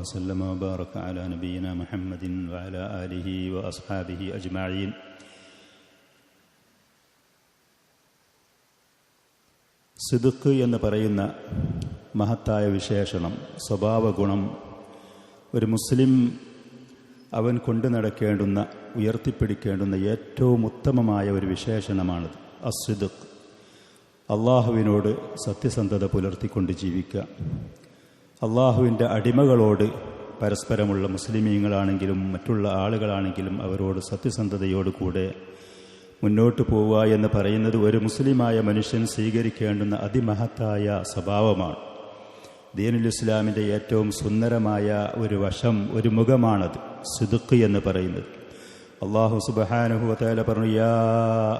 وسلم وبارك على نبينا محمد وعلى آله وأصحابه أجمعين. സിദ്ഖ് എന്ന് പറയുന്ന മഹത്തായ വിശേഷണം, സ്വഭാവ ഗുണം, ഒരു മുസ്ലിം അവൻ കൊണ്ടു നടക്കേണ്ടുന്ന, ഉയർത്തിപ്പിടിക്കേണ്ടുന്ന ഏറ്റവും ഉത്തമമായ ഒരു വിശേഷണമാണിത്. അസ്സിദ്ഖ്, അള്ളാഹുവിനോട് സത്യസന്ധത പുലർത്തിക്കൊണ്ട് ജീവിക്കുക. അള്ളാഹുവിൻ്റെ അടിമകളോട് പരസ്പരമുള്ള മുസ്ലിമീങ്ങളാണെങ്കിലും മറ്റുള്ള ആളുകളാണെങ്കിലും അവരോട് സത്യസന്ധതയോടുകൂടെ മുന്നോട്ട് പോവുക എന്ന് പറയുന്നത് ഒരു മുസ്ലിമായ മനുഷ്യൻ സ്വീകരിക്കേണ്ടുന്ന അതിമഹത്തായ സ്വഭാവമാണ്. ദീനുൽ ഇസ്ലാമിൻ്റെ ഏറ്റവും സുന്ദരമായ ഒരു വശം, ഒരു മുഖമാണത് സിദ്ഖ് എന്ന് പറയുന്നത്. അല്ലാഹു സുബ്ഹാനഹു വ തആല പറഞ്ഞു, യാ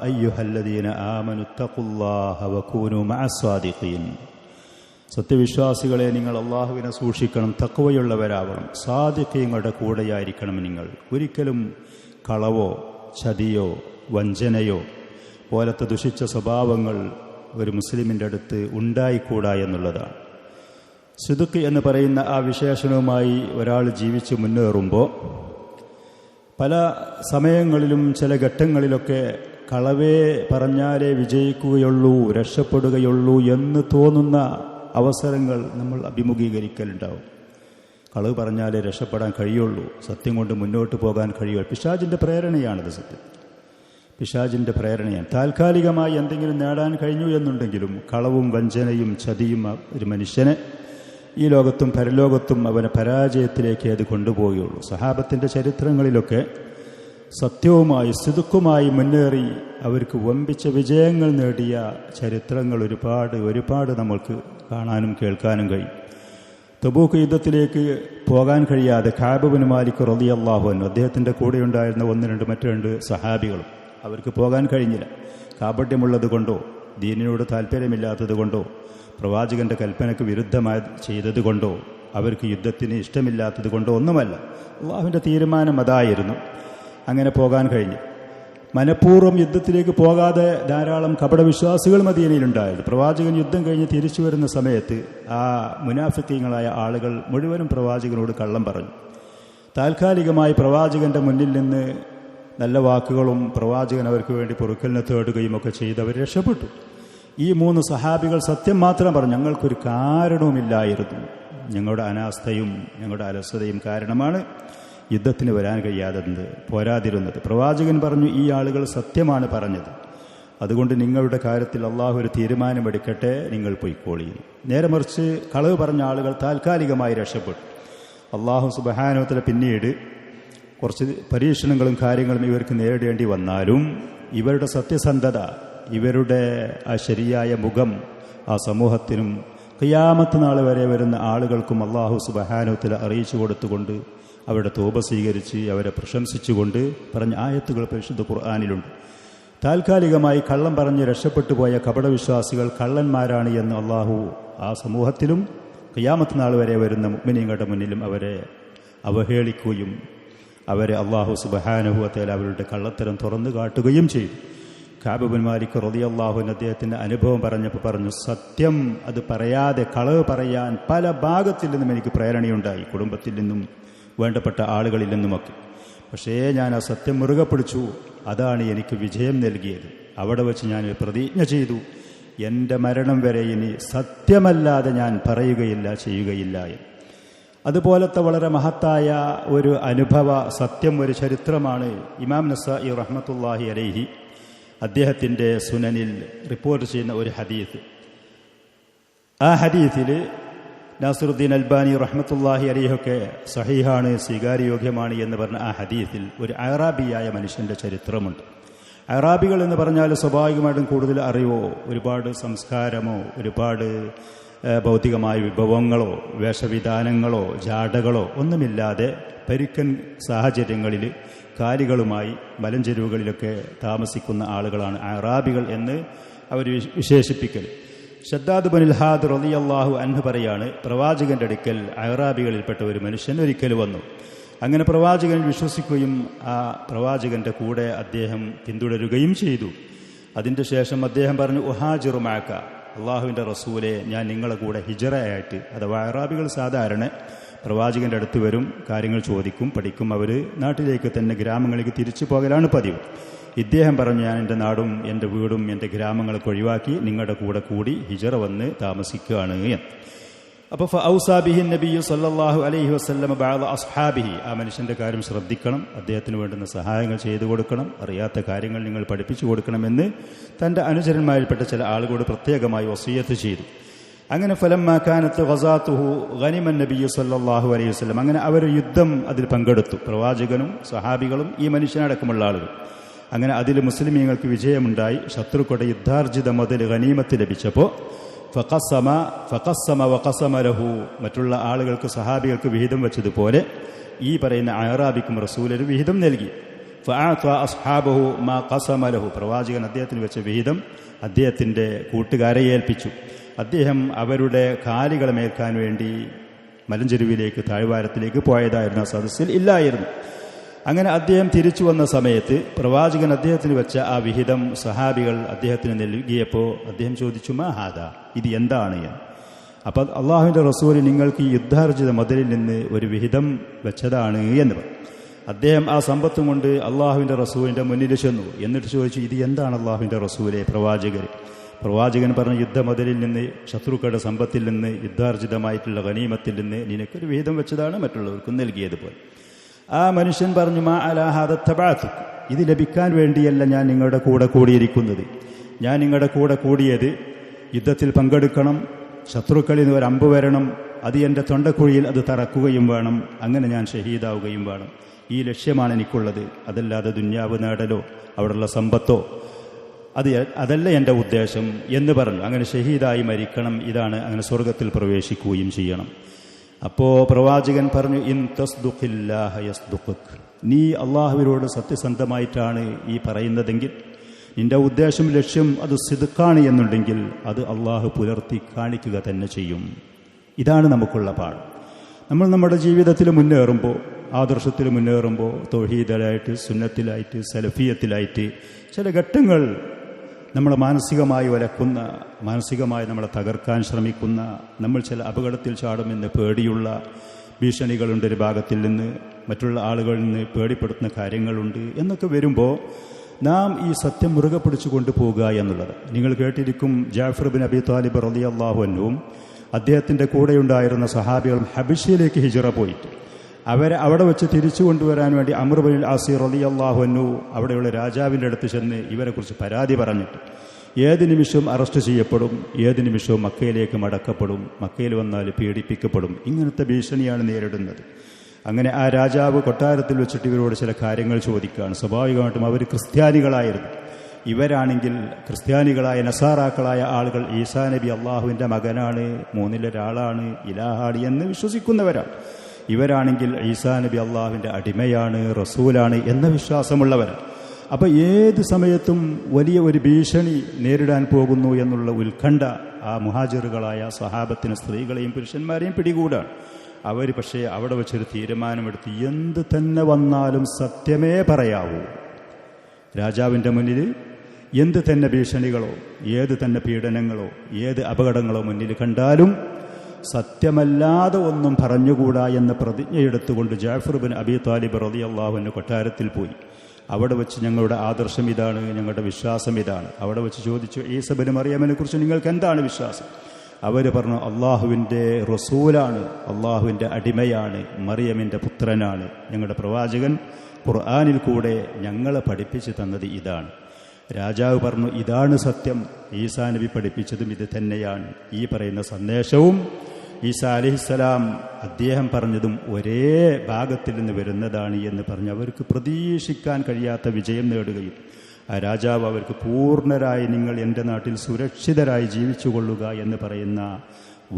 അയ്യുഹല്ലദീന ആമനു തഖുല്ലാഹ വകൂനു മഅസ്സാദിഖീൻ. സത്യവിശ്വാസികളെ, നിങ്ങൾ അള്ളാഹുവിനെ സൂക്ഷിക്കണം, തഖ്വയുള്ളവരാവണം, സാദിഖീങ്ങളുടെ കൂടെയായിരിക്കണം. നിങ്ങൾ ഒരിക്കലും കളവോ ചതിയോ വഞ്ചനയോ പോലത്തെ ദുഷിച്ച സ്വഭാവങ്ങൾ ഒരു മുസ്ലിമിൻ്റെ അടുത്ത് ഉണ്ടായിക്കൂടാ എന്നുള്ളതാണ്. സിദ്ഖ് എന്ന് പറയുന്ന ആ വിശേഷണവുമായി ഒരാൾ ജീവിച്ച് മുന്നേറുമ്പോൾ പല സമയങ്ങളിലും ചില ഘട്ടങ്ങളിലൊക്കെ കളവേ പറഞ്ഞാലേ വിജയിക്കുകയുള്ളൂ, രക്ഷപ്പെടുകയുള്ളൂ എന്ന് തോന്നുന്ന അവസരങ്ങൾ നമ്മൾ അഭിമുഖീകരിക്കലുണ്ടാവും. കളവ് പറഞ്ഞാലേ രക്ഷപ്പെടാൻ കഴിയുള്ളൂ, സത്യം കൊണ്ട് മുന്നോട്ട് പോകാൻ കഴിയുള്ളൂ. പിശാചിൻ്റെ പ്രേരണയാണിത്. സത്യം പിശാചിൻ്റെ പ്രേരണയാണ്. താൽക്കാലികമായി എന്തെങ്കിലും നേടാൻ കഴിഞ്ഞു എന്നുണ്ടെങ്കിലും കളവും വഞ്ചനയും ചതിയും ഒരു മനുഷ്യനെ ഈ ലോകത്തും പരലോകത്തും അവനെ പരാജയത്തിലേക്ക് അത് കൊണ്ടുപോവുകയുള്ളൂ. സഹാബത്തിൻ്റെ ചരിത്രങ്ങളിലൊക്കെ സത്യവുമായി സിദ്ഖുമായി മുന്നേറി അവർക്ക് വമ്പിച്ച വിജയങ്ങൾ നേടിയ ചരിത്രങ്ങൾ ഒരുപാട് നമ്മൾക്ക് കാണാനും കേൾക്കാനും കഴിയും. തബൂക്ക് യുദ്ധത്തിലേക്ക് പോകാൻ കഴിയാതെ കഅബ് ബിൻ മാലിക് റളിയല്ലാഹു അൻഹു, അദ്ദേഹത്തിൻ്റെ കൂടെയുണ്ടായിരുന്ന മറ്റു രണ്ട് സഹാബികളും, അവർക്ക് പോകാൻ കഴിഞ്ഞില്ല. കാപട്യമുള്ളത് കൊണ്ടോ ദീനിനോട് താല്പര്യമില്ലാത്തത് കൊണ്ടോ പ്രവാചകന്റെ കൽപ്പനയ്ക്ക് വിരുദ്ധമായി ചെയ്തത് കൊണ്ടോ അവർക്ക് യുദ്ധത്തിന് ഇഷ്ടമില്ലാത്തത് കൊണ്ടോ ഒന്നുമല്ല. അള്ളാഹുവിൻ്റെ തീരുമാനം അതായിരുന്നു. അങ്ങനെ പോകാൻ കഴിഞ്ഞു. മനഃപൂർവ്വം യുദ്ധത്തിലേക്ക് പോകാതെ ധാരാളം കപടവിശ്വാസികൾ മദീനയിലുണ്ടായിരുന്നു. പ്രവാചകൻ യുദ്ധം കഴിഞ്ഞ് തിരിച്ചു വരുന്ന സമയത്ത് ആ മുനാഫിക്കീങ്ങളായ ആളുകൾ മുഴുവനും പ്രവാചകനോട് കള്ളം പറഞ്ഞു. താൽക്കാലികമായി പ്രവാചകന്റെ മുന്നിൽ നിന്ന് നല്ല വാക്കുകളും പ്രവാചകൻ അവർക്ക് വേണ്ടി പൊറുക്കലിനെ തേടുകയും ഒക്കെ ചെയ്ത് അവർ രക്ഷപ്പെട്ടു. ഈ മൂന്ന് സഹാബികൾ സത്യം മാത്രം പറഞ്ഞു, ഞങ്ങൾക്കൊരു കാരണവുമില്ലായിരുന്നു, ഞങ്ങളുടെ അനാസ്ഥയും ഞങ്ങളുടെ അലസതയും കാരണമാണ് യുദ്ധത്തിന് വരാൻ പോരാതിരുന്നത്. പ്രവാചകൻ പറഞ്ഞു, ഈ ആളുകൾ സത്യമാണ് പറഞ്ഞത്, അതുകൊണ്ട് നിങ്ങളുടെ കാര്യത്തിൽ അള്ളാഹു ഒരു തീരുമാനമെടുക്കട്ടെ, നിങ്ങൾ പൊയ്ക്കോളിയും. നേരെ മറിച്ച് കളവ് പറഞ്ഞ ആളുകൾ താൽക്കാലികമായി രക്ഷപ്പെട്ടു. അള്ളാഹു സുബ്ഹാനഹു വ തആല പിന്നീട് കുറച്ച് പരീക്ഷണങ്ങളും കാര്യങ്ങളും ഇവർക്ക് നേരിടേണ്ടി വന്നാലും ഇവരുടെ സത്യസന്ധത, ഇവരുടെ ആ ശരിയായ മുഖം ആ സമൂഹത്തിനും ഖിയാമത്ത് നാൾ വരെ വരുന്ന ആളുകൾക്കും അല്ലാഹു സുബ്ഹാനഹു വ തആല അറിയിച്ചു കൊടുത്തുകൊണ്ട് അവരുടെ തൗബ സ്വീകരിച്ച് അവരെ പ്രശംസിച്ചുകൊണ്ട് പറഞ്ഞ ആയത്തുകൾ പരിശുദ്ധ ഖുർആനിലുണ്ട്. താൽക്കാലികമായി കള്ളം പറഞ്ഞ് രക്ഷപ്പെട്ടു പോയ കപടവിശ്വാസികൾ കള്ളന്മാരാണ് എന്ന് അല്ലാഹു ആ സമൂഹത്തിലും ഖിയാമത്ത് നാൾ വരെ വരുന്ന മുഅ്മിനീങ്ങളുടെ മുന്നിലും അവരെ അവഹേളിക്കുകയും അവരെ അല്ലാഹു സുബ്ഹാനഹു വ തആല അവരുടെ കള്ളത്തരം തുറന്നു കാട്ടുകയും ചെയ്തു. കഅബ് ബിൻ മാലിക് റളിയല്ലാഹു അൻഹു അദ്ദേഹത്തിൻ്റെ അനുഭവം പറഞ്ഞപ്പോൾ പറഞ്ഞു, സത്യം അത് പറയാതെ കളവ് പറയാൻ പല ഭാഗത്തിൽ നിന്നും എനിക്ക് പ്രേരണയുണ്ടായി, കുടുംബത്തിൽ നിന്നും വേണ്ടപ്പെട്ട ആളുകളിൽ നിന്നുമൊക്കെ. പക്ഷേ ഞാൻ ആ സത്യം മുറുകെ പിടിച്ചു, അതാണ് എനിക്ക് വിജയം നൽകിയത്. അവിടെ വെച്ച് ഞാൻ പ്രതിജ്ഞ ചെയ്തു, എൻ്റെ മരണം വരെ ഇനി സത്യമല്ലാതെ ഞാൻ പറയുകയില്ല, ചെയ്യുകയില്ല എന്ന്. അതുപോലത്തെ വളരെ മഹത്തായ ഒരു അനുഭവ സത്യം, ഒരു ചരിത്രമാണ് ഇമാം നസാഇ റഹ്മത്തുള്ളാഹി അലൈഹി അദ്ദേഹത്തിൻ്റെ സുനനിൽ റിപ്പോർട്ട് ചെയ്യുന്ന ഒരു ഹദീസ്. ആ ഹദീസിൽ നാസിറുദ്ദീൻ അൽബാനി റഹ്മത്തുള്ളാഹി അലൈഹിയൊക്കെ സഹീഹാണ്, സ്വീകാര്യയോഗ്യമാണ് എന്ന് പറഞ്ഞ ആ ഹദീസിൽ ഒരു അറാബിയായ മനുഷ്യൻ്റെ ചരിത്രമുണ്ട്. അറാബികൾ എന്ന് പറഞ്ഞാൽ സ്വാഭാവികമായിട്ടും കൂടുതൽ അറിവോ ഒരുപാട് സംസ്കാരമോ ഒരുപാട് ഭൗതികമായ വിഭവങ്ങളോ വേഷവിധാനങ്ങളോ ജാടകളോ ഒന്നുമില്ലാതെ പരുക്കൻ സാഹചര്യങ്ങളിൽ കാലികളുമായി മലഞ്ചെരുവുകളിലൊക്കെ താമസിക്കുന്ന ആളുകളാണ് അറാബികൾ എന്ന് അവർ വിശേഷിപ്പിക്കൽ. ഷദ്ദാദ് ബിൻ ഹാദ് റളിയല്ലാഹു അൻഹു പറയാണ്, പ്രവാചകന്റെ അടുക്കൽ അറാബികളിൽപ്പെട്ട ഒരു മനുഷ്യൻ ഒരിക്കൽ വന്നു. അങ്ങനെ പ്രവാചകൻ വിശ്വസിക്കുകയും ആ പ്രവാചകന്റെ കൂടെ അദ്ദേഹം പിന്തുടരുകയും ചെയ്തു. അതിൻ്റെ ശേഷം അദ്ദേഹം പറഞ്ഞു, ഉഹാജിറു മഅക, അള്ളാഹുവിൻ്റെ റസൂലെ, ഞാൻ നിങ്ങളെ കൂടെ ഹിജറയായിട്ട്, അഥവാ അറാബികൾ സാധാരണ പ്രവാചകൻ്റെ അടുത്ത് വരും, കാര്യങ്ങൾ ചോദിക്കും, പഠിക്കും. അവർ നാട്ടിലേക്ക് തന്നെ ഗ്രാമങ്ങളിലേക്ക് തിരിച്ചു പോകലാണ് പതിവ്. ഇദ്ദേഹം പറഞ്ഞു, ഞാൻ എൻ്റെ നാടും എൻ്റെ വീടും എൻ്റെ ഗ്രാമങ്ങളൊക്കെ ഒഴിവാക്കി നിങ്ങളുടെ കൂടെ കൂടി ഹിജറ വന്ന് താമസിക്കുകയാണ് എന്ന്. അപ്പോൾ ഫഔസാബിഹി നബിയു സല്ലല്ലാഹു അലൈഹി വസല്ലം ബഅദ അസ്ഹാബിഹി, ആ മനുഷ്യൻ്റെ കാര്യം ശ്രദ്ധിക്കണം, അദ്ദേഹത്തിന് വേണ്ടുന്ന സഹായങ്ങൾ ചെയ്തു കൊടുക്കണം, അറിയാത്ത കാര്യങ്ങൾ നിങ്ങൾ പഠിപ്പിച്ചു കൊടുക്കണമെന്ന് തൻ്റെ അനുചരന്മാരിൽപ്പെട്ട ചില ആളുകളോട് പ്രത്യേകമായി വസിയത്ത് ചെയ്തു. അങ്ങനെ ഫലമ്മ കാനത്ത് ഗസാത്തുഹു ഗനിമൻ നബിയു സല്ലല്ലാഹു അലൈഹി വസല്ലം, അങ്ങനെ അവർ യുദ്ധം അതിൽ പങ്കെടുത്തു, പ്രവാചകനും സഹാബികളും ഈ മനുഷ്യനടക്കമുള്ള ആളുകൾ. അങ്ങനെ അതിൽ മുസ്ലിമീങ്ങൾക്ക് വിജയമുണ്ടായി. ശത്രുക്കളുടെ യുദ്ധാർജിത മുതൽ ഗനീമത്ത് ലഭിച്ചപ്പോൾ ഫഖസ്സമ വഖസമ ലഹു, മറ്റുള്ള ആളുകൾക്ക് സഹാബികൾക്ക് വിഹിതം വെച്ചതുപോലെ ഈ പറയുന്ന അഅറാബിക്കും റസൂൽ ഒരു വിഹിതം നൽകി. ഫഅഅത അസ്ഹാബഹു മാ ഖസമ ലഹു, പ്രവാചകൻ അദ്ദേഹത്തിന് വെച്ച വിഹിതം അദ്ദേഹത്തിൻ്റെ കൂട്ടുകാരെ ഏൽപ്പിച്ചു. അദ്ദേഹം അവരുടെ കാലികളെ മേൽക്കാൻ വേണ്ടി മലഞ്ചെരുവിലേക്ക് താഴ്വാരത്തിലേക്ക് പോയതായിരുന്നു, ആ സദസ്സിൽ ഇല്ലായിരുന്നു. അങ്ങനെ അദ്ദേഹം തിരിച്ചു വന്ന സമയത്ത് പ്രവാചകൻ അദ്ദേഹത്തിന് വെച്ച ആ വിഹിതം സഹാബികൾ അദ്ദേഹത്തിന് നൽകിയപ്പോൾ അദ്ദേഹം ചോദിച്ചു, മാ ഹാദാ, ഇത് എന്താണ് എന്ന്. അപ്പോൾ അള്ളാഹുവിൻ്റെ റസൂൽ നിങ്ങൾക്ക് ഈ യുദ്ധാർജിത മുതലിൽ നിന്ന് ഒരു വിഹിതം വെച്ചതാണ് എന്ന് പറഞ്ഞു. അദ്ദേഹം ആ സമ്പത്തും കൊണ്ട് അള്ളാഹുവിൻ്റെ റസൂലിൻ്റെ മുന്നിൽ ചെന്നു. എന്നിട്ട് ചോദിച്ചു, ഇത് എന്താണ് അള്ളാഹുവിൻ്റെ റസൂലെ പ്രവാചകർ? പ്രവാചകൻ പറഞ്ഞു, യുദ്ധമുതലിൽ നിന്ന്, ശത്രുക്കളുടെ സമ്പത്തിൽ നിന്ന്, യുദ്ധാർജിതമായിട്ടുള്ള ഗനീമത്തിൽ നിന്ന് നിനക്കൊരു വിഹിതം വെച്ചതാണ്, മറ്റുള്ളവർക്കും നൽകിയതുപോലെ. ആ മനുഷ്യൻ പറഞ്ഞു, മാ അലാ ഹാദാ തബഅതുക, ഇത് ലഭിക്കാൻ വേണ്ടിയല്ല ഞാൻ നിങ്ങളുടെ കൂടെ കൂടിയിരിക്കുന്നത്. ഞാൻ നിങ്ങളുടെ കൂടെ കൂടിയത് യുദ്ധത്തിൽ പങ്കെടുക്കണം, ശത്രുക്കളിൽ നിന്ന് ഒരു അമ്പ് വരണം, അത് എൻ്റെ തൊണ്ടക്കുഴിയിൽ അത് തറക്കുകയും വേണം, അങ്ങനെ ഞാൻ ഷഹീദാവുകയും വേണം. ഈ ലക്ഷ്യമാണ് എനിക്കുള്ളത്, അതല്ലാതെ ദുന്യാവ് നേടലോ അവിടെയുള്ള സമ്പത്തോ അതല്ല എൻ്റെ ഉദ്ദേശം എന്ന് പറഞ്ഞു. അങ്ങനെ ഷഹീദായി മരിക്കണം, ഇതാണ്, അങ്ങനെ സ്വർഗത്തിൽ പ്രവേശിക്കുകയും ചെയ്യണം. അപ്പോൾ പ്രവാചകൻ പറഞ്ഞു, ഇൻ തസ്ദുഖില്ലാഹ യസ്ദുഖുക്, നീ അള്ളാഹുവിനോട് സത്യസന്ധമായിട്ടാണ് ഈ പറയുന്നതെങ്കിൽ, നിന്റെ ഉദ്ദേശം ലക്ഷ്യം അത് സിദ്ഖാണ് എന്നുണ്ടെങ്കിൽ അത് അള്ളാഹു പുലർത്തി കാണിക്കുക തന്നെ ചെയ്യും. ഇതാണ് നമുക്കുള്ള പാഠം. നമ്മൾ നമ്മുടെ ജീവിതത്തിൽ മുന്നേറുമ്പോൾ, ആദർശത്തിൽ മുന്നേറുമ്പോൾ, തൗഹീദിലായിട്ട്, സുന്നത്തിലായിട്ട്, സലഫിയത്തിലായിട്ട് ചില ഘട്ടങ്ങൾ നമ്മളെ മാനസികമായി വലക്കുന്ന, മാനസികമായി നമ്മളെ തകർക്കാൻ ശ്രമിക്കുന്ന, നമ്മൾ ചില അപകടത്തിൽ ചാടുമെന്ന് പേടിയുള്ള ഭീഷണികളുണ്ട് ഒരു ഭാഗത്തിൽ നിന്ന്, മറ്റുള്ള ആളുകളിൽ നിന്ന് പേടിപ്പെടുത്തുന്ന കാര്യങ്ങളുണ്ട് എന്നൊക്കെ വരുമ്പോൾ നാം ഈ സത്യം മുറുകെ പിടിച്ചു കൊണ്ടുപോകുക എന്നുള്ളത്. നിങ്ങൾ കേട്ടിരിക്കും, ജാഫർ ബിൻ അബി താലിബ് റളിയല്ലാഹു അൻഹുവും അദ്ദേഹത്തിൻ്റെ കൂടെയുണ്ടായിരുന്ന സഹാബികളും ഹബശയിലേക്ക് ഹിജറ പോയിട്ട് അവരെ അവിടെ വെച്ച് തിരിച്ചു കൊണ്ടുവരാൻ വേണ്ടി അംർ ബിൻ ആസി റളിയല്ലാഹു അൻഹു അവിടെയുള്ള രാജാവിൻ്റെ അടുത്ത് ചെന്ന് ഇവരെക്കുറിച്ച് പരാതി പറഞ്ഞിട്ട്, ഏത് നിമിഷവും അറസ്റ്റ് ചെയ്യപ്പെടും, ഏത് നിമിഷവും മക്കയിലേക്ക് മടക്കപ്പെടും, മക്കയിൽ വന്നാൽ പീഡിപ്പിക്കപ്പെടും, ഇങ്ങനത്തെ ഭീഷണിയാണ് നേരിടുന്നത്. അങ്ങനെ ആ രാജാവ് കൊട്ടാരത്തിൽ വെച്ചിട്ട് ഇവരോട് ചില കാര്യങ്ങൾ ചോദിക്കുകയാണ്. സ്വാഭാവികമായിട്ടും അവർ ക്രിസ്ത്യാനികളായിരുന്നു. ഇവരാണെങ്കിൽ ക്രിസ്ത്യാനികളായ നസാറാക്കളായ ആളുകൾ ഈസാ നബി അള്ളാഹുവിൻ്റെ മകനാണ്, മൂന്നിലൊരാളാണ്, ഇലാഹാണ് എന്ന് വിശ്വസിക്കുന്നവരാണ്. ഇവരാണെങ്കിൽ ഈസാ നബി അള്ളാഹുവിൻ്റെ അടിമയാണ്, റസൂലാണ് എന്ന വിശ്വാസമുള്ളവരാണ്. അപ്പോൾ ഏത് സമയത്തും വലിയ ഒരു ഭീഷണി നേരിടാൻ പോകുന്നു എന്നുള്ള ഉത്കണ്ഠ ആ മുഹാജിറുകളായ സഹാബത്തിന്, സ്ത്രീകളെയും പുരുഷന്മാരെയും പിടികൂടാണ്. അവർ പക്ഷേ അവിടെ വെച്ചൊരു തീരുമാനമെടുത്ത്, എന്ത് തന്നെ വന്നാലും സത്യമേ പറയാവൂ. രാജാവിൻ്റെ മുന്നിൽ എന്ത് തന്നെ ഭീഷണികളോ, ഏത് തന്നെ പീഡനങ്ങളോ, ഏത് അപകടങ്ങളോ മുന്നിൽ കണ്ടാലും സത്യമല്ലാതെ ഒന്നും പറഞ്ഞുകൂടാ എന്ന പ്രതിജ്ഞയെടുത്തുകൊണ്ട് ജാഫർ ബിൻ അബി താലിബ് റളിയല്ലാഹു അൻഹു കൊട്ടാരത്തിൽ പോയി. അവിടെ വെച്ച് ഞങ്ങളുടെ ആദർശം ഇതാണ്, ഞങ്ങളുടെ വിശ്വാസം ഇതാണ്. അവിടെ വെച്ച് ചോദിച്ചു, ഈസ ബിൻ മറിയമിനെ കുറിച്ച് നിങ്ങൾക്ക് എന്താണ് വിശ്വാസം? അവർ പറഞ്ഞു, അള്ളാഹുവിൻ്റെ റസൂലാണ്, അള്ളാഹുവിൻ്റെ അടിമയാണ്, മറിയമിൻ്റെ പുത്രനാണ്. ഞങ്ങളുടെ പ്രവാചകൻ ഖുർആനിൽ കൂടെ ഞങ്ങളെ പഠിപ്പിച്ച് തന്നത് ഇതാണ്. രാജാവ് പറഞ്ഞു, ഇതാണ് സത്യം, ഈസാ നബി പഠിപ്പിച്ചതും ഇത് തന്നെയാണ്. ഈ പറയുന്ന സന്ദേശവും ഈസാ അലൈഹിസ്സലാം അദ്ദേഹം പറഞ്ഞതും ഒരേ ഭാഗത്തിൽ നിന്ന് വരുന്നതാണ് എന്ന് പറഞ്ഞ് അവർക്ക് പ്രതീക്ഷിക്കാൻ കഴിയാത്ത വിജയം നേടുകയും ആ രാജാവ് അവർക്ക് പൂർണ്ണരായി നിങ്ങൾ എൻ്റെ നാട്ടിൽ സുരക്ഷിതരായി ജീവിച്ചുകൊള്ളുക എന്ന് പറയുന്ന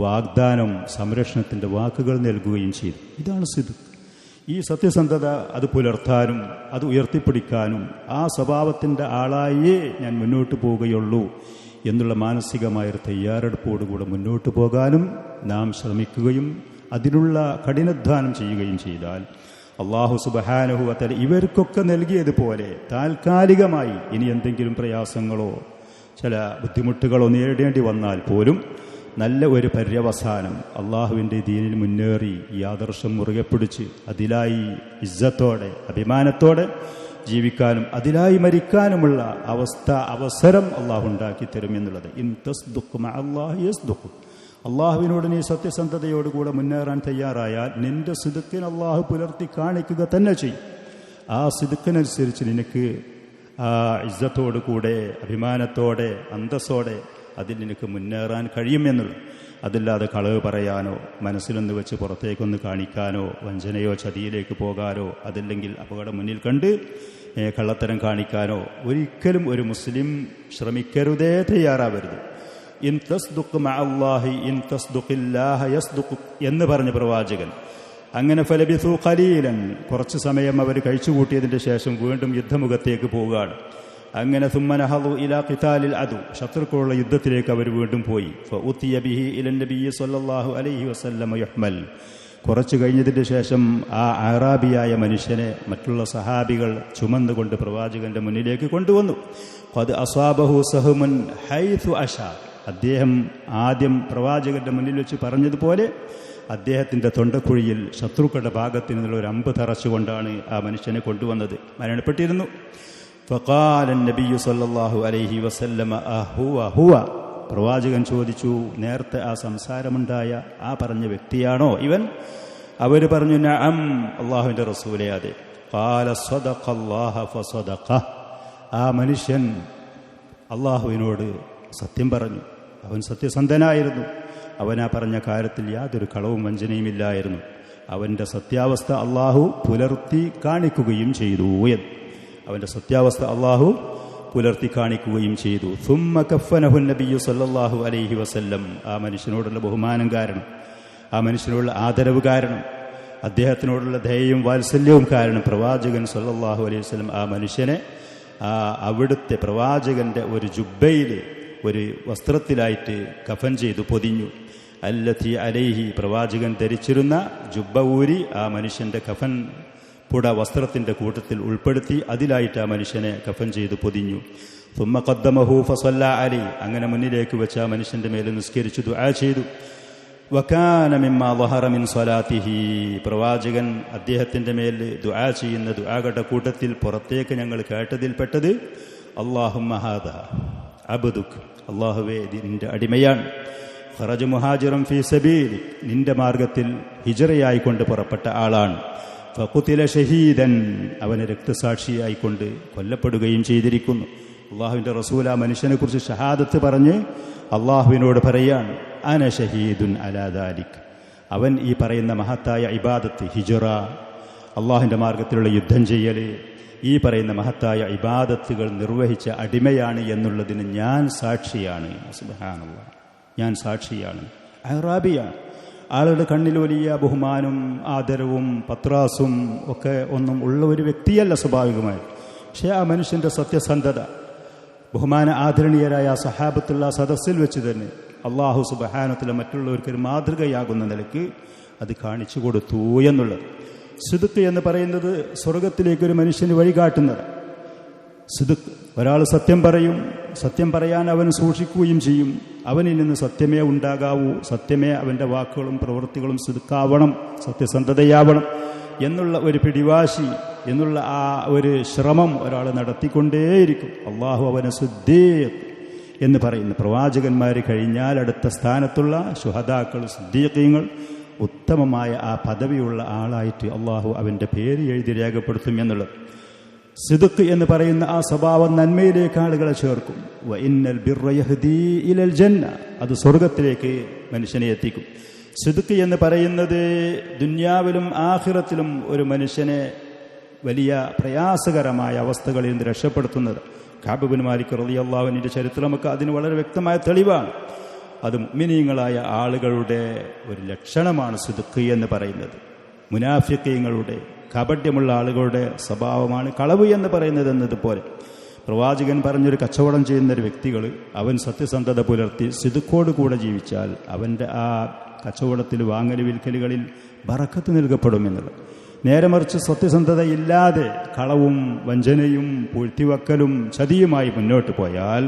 വാഗ്ദാനം, സംരക്ഷണത്തിൻ്റെ വാക്കുകൾ നൽകുകയും ചെയ്തു. ഇതാണ് സിദ്ഖ്. ഈ സത്യസന്ധത അത് പുലർത്താനും അത് ഉയർത്തിപ്പിടിക്കാനും ആ സ്വഭാവത്തിൻ്റെ ആളായേ ഞാൻ മുന്നോട്ട് പോവുകയുള്ളൂ എന്നുള്ള മാനസികമായൊരു തയ്യാറെടുപ്പോടുകൂടെ മുന്നോട്ട് പോകാനും നാം ശ്രമിക്കുകയും അതിനുള്ള കഠിനാധ്വാനം ചെയ്യുകയും ചെയ്താൽ അല്ലാഹു സുബ്ഹാനഹു വ തആല ഇവർക്കൊക്കെ നൽകിയതുപോലെ താൽക്കാലികമായി ഇനി എന്തെങ്കിലും പ്രയാസങ്ങളോ ചില ബുദ്ധിമുട്ടുകളോ നേരിടേണ്ടി വന്നാൽ പോലും നല്ല ഒരു പര്യവസാനം, അള്ളാഹുവിൻ്റെ ദീനിൽ മുന്നേറി ഈ ആദർശം മുറുകെ പിടിച്ച് അതിലായി ഇസ്സത്തോടെ അഭിമാനത്തോടെ ജീവിക്കാനും അതിലായി മരിക്കാനുമുള്ള അവസരം അള്ളാഹു ഉണ്ടാക്കി തരുമെന്നുള്ളത്. ഇൻ തസ്ദുഖ് മഅല്ലാഹി യസ്ദുഖ്, അള്ളാഹുവിനോട് നീ സത്യസന്ധതയോടുകൂടെ മുന്നേറാൻ തയ്യാറായാൽ നിന്റെ സിദ്ഖിനെ അള്ളാഹു പുലർത്തി കാണിക്കുക തന്നെ ചെയ്യും. ആ സിദ്ഖിനനുസരിച്ച് നിനക്ക് ആ ഇസ്സത്തോടു കൂടെ അഭിമാനത്തോടെ അന്തസ്സോടെ അതിൽ നിനക്ക് മുന്നേറാൻ കഴിയുമെന്നുള്ളത്. അതില്ലാതെ കളവ് പറയാനോ മനസ്സിലൊന്ന് വെച്ച് പുറത്തേക്കൊന്ന് കാണിക്കാനോ വഞ്ചനയോ ചതിയിലേക്ക് പോകാനോ അതല്ലെങ്കിൽ അപകടം മുന്നിൽ കണ്ട് കള്ളത്തരം കാണിക്കാനോ ഒരിക്കലും ഒരു മുസ്ലിം ശ്രമിക്കരുതേ, തയ്യാറാവരുത്. ഇൻ തസ്ദുഖ് മഅല്ലാഹി ഇൻ തസ്ദുഖില്ലാഹ യസ്ദുഖ് എന്ന് പറഞ്ഞ പ്രവാചകൻ. അങ്ങനെ ഫലബിസു ഖലീലൻ, കുറച്ച് സമയം അവർ കഴിച്ചുകൂട്ടിയതിൻ്റെ ശേഷം വീണ്ടും യുദ്ധമുഖത്തേക്ക് പോവുകയാണ്. അങ്ങനെ സുമ്മനഹദു ഇലാ ഖിതാലിൽ അദു, ശത്രുക്കളുള്ള യുദ്ധത്തിലേക്ക് അവർ വീണ്ടും പോയി. ഫഉതിയ ബിഹി ഇലൻ നബിയ്യി സ്വല്ലല്ലാഹു അലൈഹി വസല്ലം യുഹ്മൽ, കുറച്ച് കഴിഞ്ഞതിൻ്റെ ശേഷം ആ അറാബിയായ മനുഷ്യനെ മറ്റുള്ള സഹാബികൾ ചുമന്നുകൊണ്ട് പ്രവാചകന്റെ മുന്നിലേക്ക് കൊണ്ടുവന്നു. ഖദ് അസ്വാബഹു സഹമുൻ ഹൈതു അശാ, അദ്ദേഹം ആദ്യം പ്രവാചകന്റെ മുന്നിൽ വെച്ച് പറഞ്ഞതുപോലെ അദ്ദേഹത്തിൻ്റെ തൊണ്ടക്കുഴിയിൽ ശത്രുക്കളുടെ ഭാഗത്തു നിന്നുള്ള ഒരു അമ്പ് തറച്ചുകൊണ്ടാണ് ആ മനുഷ്യനെ കൊണ്ടുവന്നത്. മരണപ്പെട്ടിരുന്നു. ഫഖാല നബിയ്യു സല്ലല്ലാഹു അലൈഹി വസല്ലമ അഹുവ ഹുവ, പ്രവാചകൻ ചോദിച്ചു, നേരത്തെ ആ സംസാരമുണ്ടായ ആ പറഞ്ഞ വ്യക്തിയാണോ ഇവൻ? അവർ പറഞ്ഞു, നഅം, അല്ലാഹുവിൻ്റെ റസൂലേ, അതെ. ഖാല സദഖല്ലാഹ ഫസദഖ, ആ മനുഷ്യൻ അല്ലാഹുവിനോട് സത്യം പറഞ്ഞു, അവൻ സത്യസന്ധനായിരുന്നു, അവൻ ആ പറഞ്ഞ കാര്യത്തിൽ യാതൊരു കളവും വഞ്ചനയുമില്ലായിരുന്നു, അവൻ്റെ സത്യാവസ്ഥ അള്ളാഹു പുലർത്തി കാണിക്കുകയും ചെയ്തു എന്ന്. അവൻ്റെ സത്യാവസ്ഥ അള്ളാഹു പുലർത്തി കാണിക്കുകയും ചെയ്തു. സുമ്മ കഫനഹു നബിയ്യു സല്ലല്ലാഹു അലൈഹി വസല്ലം, ആ മനുഷ്യനോടുള്ള ബഹുമാനം കാരണം, ആ മനുഷ്യനോടുള്ള ആദരവ് കാരണം, അദ്ദേഹത്തിനോടുള്ള ദയയും വാത്സല്യവും കാരണം പ്രവാചകൻ സല്ലല്ലാഹു അലൈഹി വസല്ലം ആ മനുഷ്യനെ അവിടുത്തെ പ്രവാചകന്റെ ഒരു ജുബ്ബയിൽ, ഒരു വസ്ത്രത്തിലായിട്ട് കഫൻ ചെയ്തു പൊതിഞ്ഞു. അല്ലത്തി അലൈഹി, പ്രവാചകൻ ധരിച്ചിരുന്ന ജുബ്ബ ഊരി ആ മനുഷ്യന്റെ കഫൻ പുട വസ്ത്രത്തിന്റെ കൂട്ടത്തിൽ ഉൾപ്പെടുത്തി അതിലായിട്ട് ആ മനുഷ്യനെ കഫൻ ചെയ്തു പൊതിഞ്ഞു. സുമ്മ ഖദ്ദമഹു ഫസല്ല അലൈ, അങ്ങനെ മുന്നിലേക്ക് വെച്ച് ആ മനുഷ്യന്റെ മേൽ നിസ്കരിച്ചു ദുആ ചെയ്തു. വകാന മിമ്മാ ളഹറ മിൻ സ്വലാത്തിഹി, പ്രവാചകൻ അദ്ദേഹത്തിന്റെ മേൽ ദുആ ചെയ്യുന്ന ദുആകളുടെ കൂട്ടത്തിൽ പുറത്തേക്ക് ഞങ്ങൾ കേട്ടതിൽപ്പെട്ടത് അല്ലാഹുമ്മ ഹാദാ അബ്ദുക്, അല്ലാഹുവേ നിന്റെ അടിമയാണ്, ഖറജ മുഹാജിറൻ ഫീ സബീലിക്, നിന്റെ മാർഗത്തിൽ ഹിജ്റയായിക്കൊണ്ട് പുറപ്പെട്ട ആളാണ്, ഫഖുതില ഷഹീദൻ, അവനെ രക്തസാക്ഷിയായിക്കൊണ്ട് കൊല്ലപ്പെടുകയും ചെയ്തിരിക്കുന്നു. അള്ളാഹുവിൻ്റെ റസൂൽ ആ മനുഷ്യനെക്കുറിച്ച് ഷഹാദത്ത് പറഞ്ഞ് അള്ളാഹുവിനോട് പറയാണ്, അന ഷഹീദുൻ അലാ ദാലിക്, അവൻ ഈ പറയുന്ന മഹത്തായ ഇബാദത്ത്, ഹിജ്റ, അള്ളാഹുവിൻ്റെ മാർഗത്തിലുള്ള യുദ്ധം ചെയ്യൽ, ഈ പറയുന്ന മഹത്തായ ഇബാദത്തുകൾ നിർവഹിച്ച അടിമയാണ് എന്നുള്ളതിന് ഞാൻ സാക്ഷിയാണ്. സുബ്ഹാനല്ലാഹ്, ഞാൻ സാക്ഷിയാണ്. അറാബിയാണ്. ആളുടെ കണ്ണിൽ വലിയ ബഹുമാനവും ആദരവും പത്രാസും ഒക്കെ ഒന്നും ഉള്ള ഒരു വ്യക്തിയല്ല സ്വാഭാവികമായി. പക്ഷേ ആ മനുഷ്യൻ്റെ സത്യസന്ധത, ബഹുമാന ആദരണീയരായ സഹാബത്തുള്ള സദസ്സിൽ വെച്ച് തന്നെ അള്ളാഹു സുബ്ഹാനഹു മറ്റുള്ളവർക്കൊരു മാതൃകയാകുന്ന നിലയ്ക്ക് അത് കാണിച്ചു കൊടുത്തു എന്നുള്ളത്. സിദ്ഖ് എന്ന് പറയുന്നത് സ്വർഗത്തിലേക്കൊരു മനുഷ്യന് വഴികാട്ടുന്നത്. സിദ്ഖ്, ഒരാൾ സത്യം പറയും, സത്യം പറയാൻ അവൻ സൂക്ഷിക്കുകയും ചെയ്യും, അവനിൽ നിന്ന് സത്യമേ ഉണ്ടാകാവൂ, സത്യമേ അവൻ്റെ വാക്കുകളും പ്രവൃത്തികളും സിദ്ഖാവണം, സത്യസന്ധതയാവണം എന്നുള്ള ഒരു പിടിവാശി, എന്നുള്ള ആ ഒരു ശ്രമം ഒരാൾ നടത്തിക്കൊണ്ടേയിരിക്കും. അള്ളാഹു അവനെ സിദ്ദീഖ് എന്ന് പറയുന്നു. പ്രവാചകന്മാർ കഴിഞ്ഞാൽ അടുത്ത സ്ഥാനത്തുള്ള ശുഹദാക്കൾ, സിദ്ദീഖീങ്ങൾ, ഉത്തമമായ ആ പദവിയുള്ള ആളായിട്ട് അള്ളാഹു അവൻ്റെ പേര് എഴുതി രേഖപ്പെടുത്തും എന്നുള്ളത്. സിദ്ഖ് എന്ന് പറയുന്ന ആ സ്വഭാവം നന്മയിലേക്ക് ആളുകളെ ചേർക്കും. വഇന്നൽ ബിർറ യഹ്ദീ ഇലൽ ജന്ന, അത് സ്വർഗത്തിലേക്ക് മനുഷ്യനെ എത്തിക്കും. സിദ്ഖ് എന്ന് പറയുന്നത് ദുനിയാവിലും ആഖിറത്തിലും ഒരു മനുഷ്യനെ വലിയ പ്രയാസകരമായ അവസ്ഥകളിൽ നിന്ന് രക്ഷപ്പെടുത്തുന്നത്. കഅബ് ഇബ്നു മാലിക് റളിയല്ലാഹു അൻഹുവിന്റെ ചരിത്രമൊക്കെ അതിന് വളരെ വ്യക്തമായ തെളിവാണ്. അത് മുഅ്മിനീങ്ങളായ ആളുകളുടെ ഒരു ലക്ഷണമാണ് സിദ്ഖ് എന്ന് പറയുന്നത്. മുനാഫിഖീങ്ങളുടെ, കാപട്യമുള്ള ആളുകളുടെ സ്വഭാവമാണ് കളവ് എന്ന് പറയുന്നത് എന്നതുപോലെ പ്രവാചകൻ പറഞ്ഞൊരു കച്ചവടം ചെയ്യുന്നൊരു വ്യക്തികൾ അവൻ സത്യസന്ധത പുലർത്തി സിദ്ഖോട് കൂടെ ജീവിച്ചാൽ അവൻ്റെ ആ കച്ചവടത്തിൽ വാങ്ങൽ വിൽക്കലുകളിൽ ബറക്കത്ത് നൽകപ്പെടുമെന്നുള്ളത്. നേരെ മറിച്ച് സത്യസന്ധതയില്ലാതെ കളവും വഞ്ചനയും പൂഴ്ത്തിവെക്കലും ചതിയുമായി മുന്നോട്ട് പോയാൽ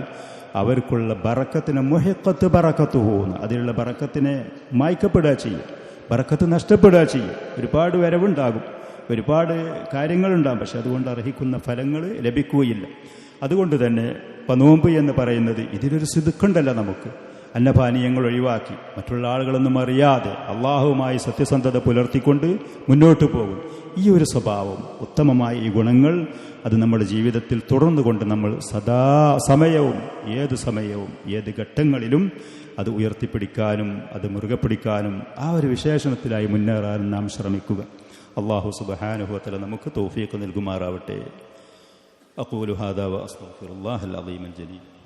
അവർക്കുള്ള ബറക്കത്തിനെ മുഹിഖത്ത് ബറക്കത്തുഹൂന്ന്, അതിലുള്ള ബറക്കത്തിനെ മായ്ക്കപ്പെടുക ചെയ്യും, ബറക്കത്ത് നഷ്ടപ്പെടുക ചെയ്യും. ഒരുപാട് വരവുണ്ടാകും, ഒരുപാട് കാര്യങ്ങളുണ്ടാകും, പക്ഷെ അതുകൊണ്ട് അർഹിക്കുന്ന ഫലങ്ങൾ ലഭിക്കുകയില്ല. അതുകൊണ്ട് തന്നെ നോമ്പ് എന്ന് പറയുന്നത് ഇതിലൊരു സിദ്ഖുണ്ടല്ല, നമുക്ക് അന്നപാനീയങ്ങൾ ഒഴിവാക്കി മറ്റുള്ള ആളുകളൊന്നും അറിയാതെ അള്ളാഹുവുമായി സത്യസന്ധത പുലർത്തിക്കൊണ്ട് മുന്നോട്ട് പോകും. ഈ ഒരു സ്വഭാവം, ഉത്തമമായ ഈ ഗുണങ്ങൾ അത് നമ്മുടെ ജീവിതത്തിൽ തുടർന്നുകൊണ്ട് നമ്മൾ സദാസമയവും ഏത് സമയവും ഏത് ഘട്ടങ്ങളിലും അത് ഉയർത്തിപ്പിടിക്കാനും അത് മുറുകെ പിടിക്കാനും ആ ഒരു വിശേഷണത്തിലായി മുന്നേറാനും നാം ശ്രമിക്കുക. അല്ലാഹു സുബ്ഹാനഹു വ തആല നമുക്ക് തൗഫീഖ് നൽകുമാറാവട്ടെ. അഖൂലു ഹാദാ വ അസ്തഗ്ഫിറുല്ലാഹൽ അളീമൽ ജലീൽ.